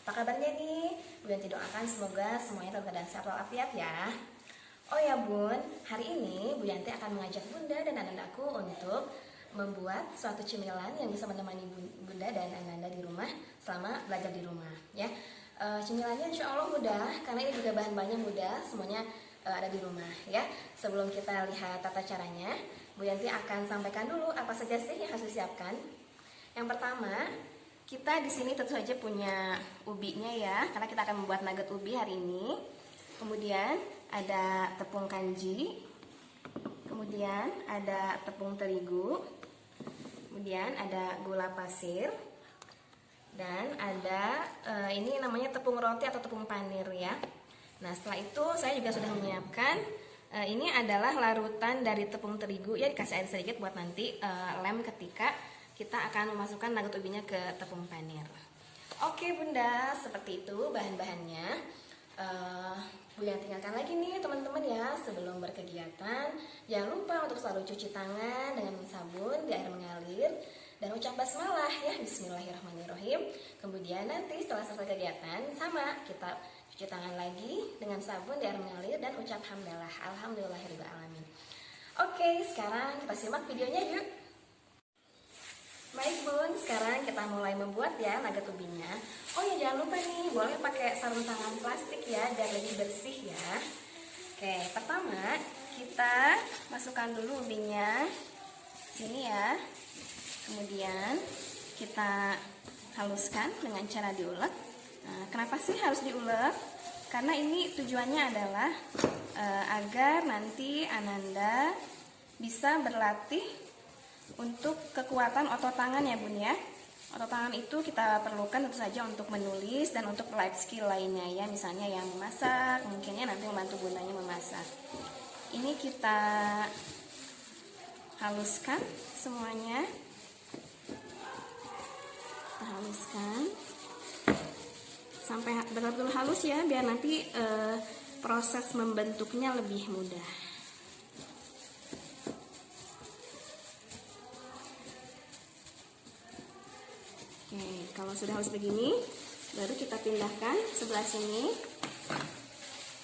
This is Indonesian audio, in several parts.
Apa kabarnya nih? Bu Yanti doakan semoga semuanya dalam keadaan sehat walafiat ya. Oh ya Bun, hari ini Bu Yanti akan mengajak Bunda dan Anandaku untuk membuat suatu cemilan yang bisa menemani Bunda dan Ananda di rumah selama belajar di rumah ya. Cemilannya insya Allah mudah karena ini juga bahan-bahannya mudah, semuanya ada di rumah ya. Sebelum kita lihat tata caranya, Bu Yanti akan sampaikan dulu apa saja sih yang harus disiapkan. Yang pertama, kita di sini tentu saja punya ubinya ya, karena kita akan membuat nugget ubi hari ini. Kemudian ada tepung kanji, kemudian ada tepung terigu, kemudian ada gula pasir, dan ada ini namanya tepung roti atau tepung panir ya. Nah setelah itu saya juga sudah menyiapkan ini adalah larutan dari tepung terigu ya, dikasih air sedikit buat nanti lem ketika kita akan memasukkan nugget ubinya ke tepung panir. Oke Bunda, seperti itu bahan-bahannya. Bu yang tinggalkan lagi nih teman-teman ya, sebelum berkegiatan jangan lupa untuk selalu cuci tangan dengan sabun di air mengalir dan ucap basmalah ya, bismillahirrahmanirrahim. Kemudian nanti setelah selesai kegiatan sama kita cuci tangan lagi dengan sabun di air mengalir dan ucap hamdalah, alhamdulillahirrahmanirrahim. Oke, sekarang kita simak videonya yuk. Baik Bun, sekarang kita mulai membuat ya nugget ubinya. Oh ya jangan lupa nih, boleh pakai sarung tangan plastik ya, biar lebih bersih ya. Oke, pertama kita masukkan dulu ubinya sini ya. Kemudian kita haluskan dengan cara diulek. Nah, kenapa sih harus diulek? Karena ini tujuannya adalah agar nanti Ananda bisa berlatih untuk kekuatan otot tangan ya Bun ya. Otot tangan itu kita perlukan tentu saja untuk menulis dan untuk life skill lainnya ya. Misalnya yang memasak, mungkinnya nanti membantu Bundanya memasak. Ini kita haluskan semuanya. Kita haluskan sampai betul-betul halus ya, biar nanti proses membentuknya lebih mudah. Oke, kalau sudah halus begini, baru kita pindahkan sebelah sini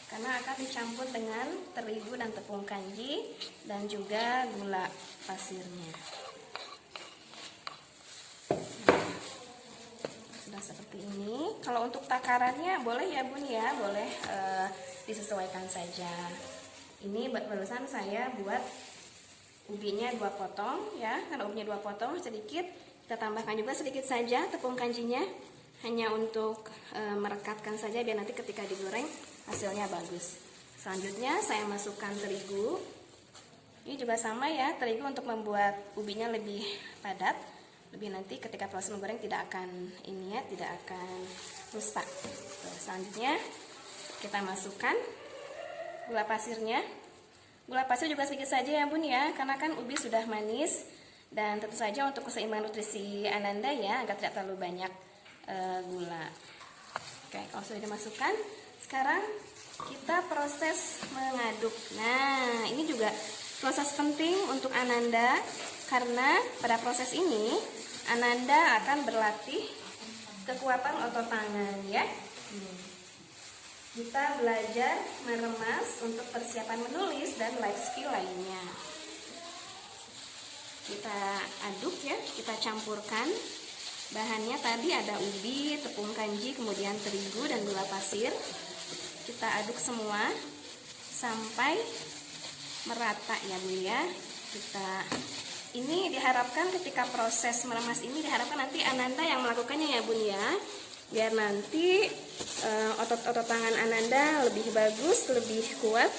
karena akan dicampur dengan terigu dan tepung kanji dan juga gula pasirnya. Nah, sudah seperti ini. Kalau untuk takarannya boleh ya Bun ya, boleh disesuaikan saja. Ini barusan saya buat ubinya 2 potong ya, karena ubinya 2 potong sedikit. Kita tambahkan juga sedikit saja tepung kanjinya, hanya untuk merekatkan saja biar nanti ketika digoreng hasilnya bagus. Selanjutnya saya masukkan terigu. Ini juga sama ya, terigu untuk membuat ubinya lebih padat, lebih nanti ketika proses menggoreng tidak akan ini ya, tidak akan rusak. Selanjutnya kita masukkan gula pasirnya. Gula pasir juga sedikit saja ya Bun ya, karena kan ubi sudah manis. Dan tentu saja untuk keseimbangan nutrisi Ananda ya, agar tidak terlalu banyak gula. Oke, kalau sudah dimasukkan, sekarang kita proses mengaduk. Nah, ini juga proses penting untuk Ananda, karena pada proses ini Ananda akan berlatih kekuatan otot tangan ya. Kita belajar meremas untuk persiapan menulis dan life skill lainnya. Kita aduk ya, kita campurkan bahannya. Tadi ada ubi, tepung kanji, kemudian terigu dan gula pasir. Kita aduk semua sampai merata ya Bu ya. Ini diharapkan ketika proses meremas ini diharapkan nanti Ananda yang melakukannya ya Bun ya, biar nanti otot-otot tangan Ananda lebih bagus, lebih kuat,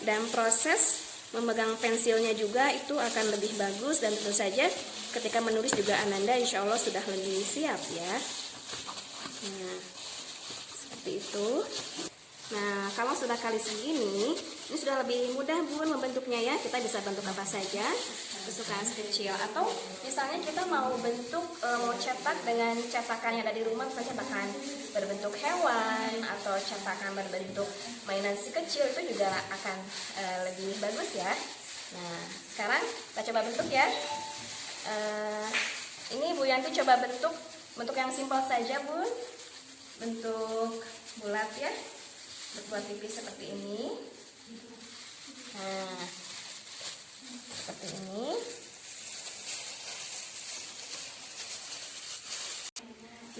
dan proses memegang pensilnya juga itu akan lebih bagus, dan tentu saja ketika menulis juga Ananda insya Allah sudah lebih siap ya. Nah, seperti itu. Nah, kalau sudah kali segini, ini sudah lebih mudah Bun membentuknya ya. Kita bisa bentuk apa saja, kesukaan kecil, atau misalnya kita mau bentuk, mau cetak dengan cetakan yang ada di rumah, misalnya cetakan berbentuk hewan atau cetakan berbentuk mainan si kecil, itu juga akan lebih bagus ya. Nah, sekarang kita coba bentuk ya. Ini Bu Yanti coba bentuk yang simpel saja Bun. bentuk bulat ya, berbuat tipis seperti ini. Nah, seperti ini.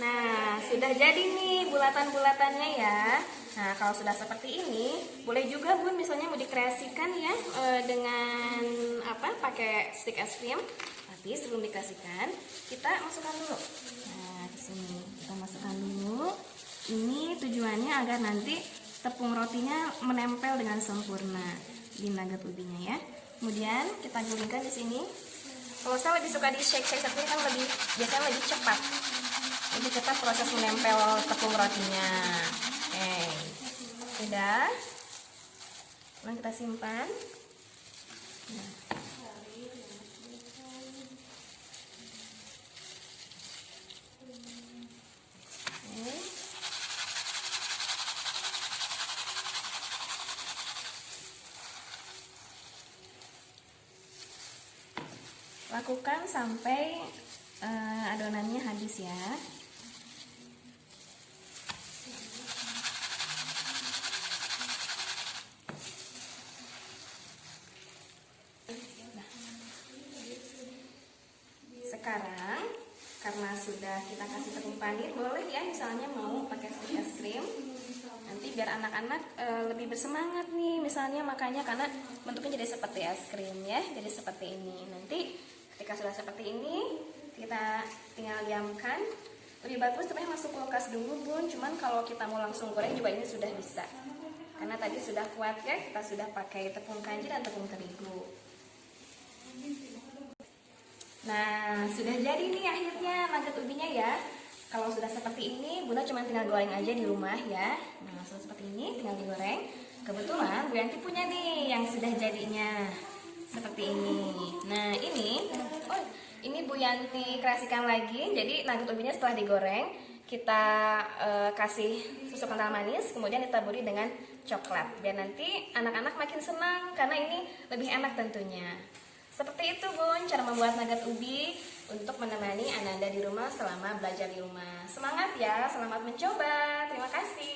Nah, sudah jadi nih bulatan-bulatannya ya. Nah, kalau sudah seperti ini, boleh juga Bun misalnya mau dikreasikan ya dengan apa? Pakai stick es krim. Tapi sebelum dikreasikan, kita masukkan dulu. Nah, di sini kita masukkan dulu. Ini tujuannya agar nanti tepung rotinya menempel dengan sempurna di nugget ubinya ya. Kemudian kita gulingkan di sini. Kalau saya lebih suka di shake seperti ini kan biasanya lebih cepat. Jadi kita proses menempel tepung rotinya. Oke, sudah. Lalu kita simpan. Nah. Oke. Lakukan sampai adonannya habis ya. Sekarang karena sudah kita kasih tepung panir, boleh ya misalnya mau pakai stick es krim. Nanti biar anak-anak lebih bersemangat nih misalnya makanya, karena bentuknya jadi seperti es krim ya, jadi seperti ini. Nanti ketika sudah seperti ini kita tinggal diamkan. Lebih bagus tapi masuk kulkas dulu Bun, cuman kalau kita mau langsung goreng juga ini sudah bisa. Karena tadi sudah kuat ya, kita sudah pakai tepung kanji dan tepung terigu. Nah, sudah jadi nih akhirnya nugget ubinya ya. Kalau sudah seperti ini, Bunda cuma tinggal goreng aja di rumah ya. Nah, langsung seperti ini, tinggal digoreng. Kebetulan Bu Yanti punya nih yang sudah jadinya seperti ini. Nah, ini Bu Yanti kreasikan lagi. Jadi nugget ubinya setelah digoreng, kita kasih susu kental manis, kemudian ditaburi dengan coklat. Biar nanti anak-anak makin senang karena ini lebih enak tentunya. Seperti itu Bun, cara membuat nugget ubi untuk menemani Ananda di rumah selama belajar di rumah. Semangat ya, selamat mencoba. Terima kasih.